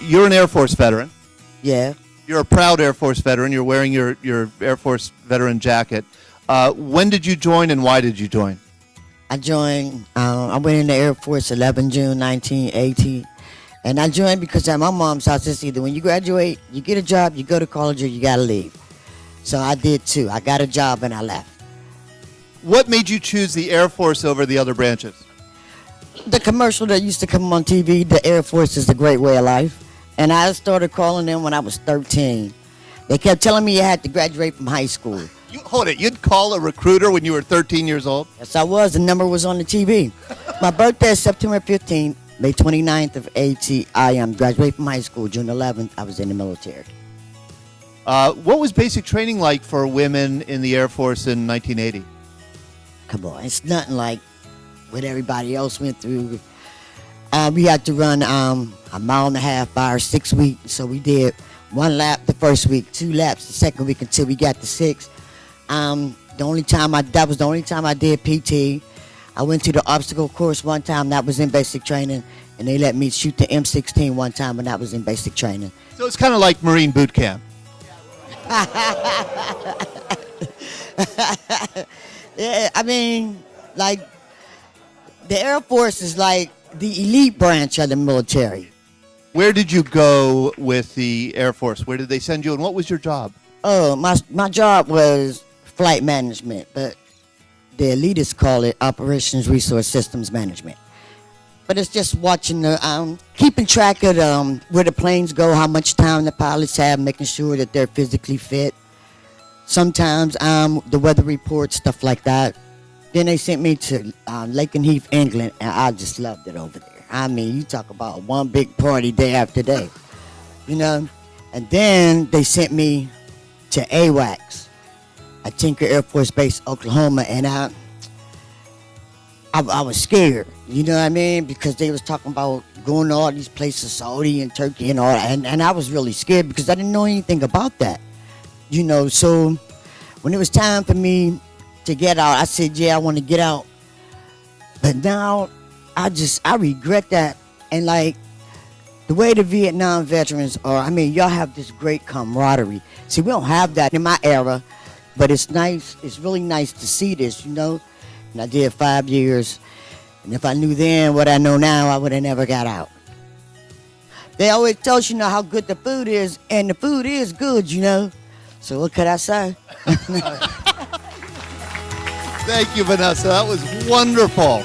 you're an Air Force veteran. Yeah. You're a proud Air Force veteran. You're wearing your Air Force veteran jacket. When did you join and why did you join? I joined, I went in the Air Force 11 June 1980. And I joined because at my mom's house, it's either when you graduate, you get a job, you go to college, or you got to leave. So I did too. I got a job and I left. What made you choose the Air Force over the other branches? The commercial that used to come on TV, the Air Force is a great way of life. And I started calling them when I was 13. They kept telling me I had to graduate from high school. Hold it, you'd call a recruiter when you were 13 years old? Yes, I was. The number was on the TV. My birthday is September 15th. May 29th of 80, I graduated from high school. June 11th, I was in the military. What was basic training like for women in the Air Force in 1980? Come on, it's nothing like what everybody else went through. We had to run a mile and a half by our 6 weeks. So we did 1 lap the first week, 2 laps the second week until we got to 6. That was the only time I did PT. I went to the obstacle course one time, that was in basic training, and they let me shoot the M16 one time, and that was in basic training. So it's kind of like Marine boot camp. Yeah, I mean, like, the Air Force is like the elite branch of the military. Where did you go with the Air Force? Where did they send you, and what was your job? Oh, my job was flight management, but the elitists call it Operations Resource Systems Management. But it's just watching the, keeping track of where the planes go, how much time the pilots have, making sure that they're physically fit. Sometimes the weather reports, stuff like that. Then they sent me to Lakenheath, England, and I just loved it over there. I mean, you talk about one big party day after day, you know? And then they sent me to AWACS at Tinker Air Force Base, Oklahoma, and I was scared, you know what I mean? Because they was talking about going to all these places, Saudi and Turkey and all that, and I was really scared because I didn't know anything about that, you know? So when it was time for me to get out, I said, yeah, I want to get out. But now I regret that. And like the way the Vietnam veterans are, I mean, y'all have this great camaraderie. See, we don't have that in my era, but it's nice. It's really nice to see this, you know. And I did 5 years. And if I knew then what I know now, I would have never got out. They always tell us, you know, how good the food is, and the food is good, you know. So what could I say? Thank you, Vanessa. That was wonderful.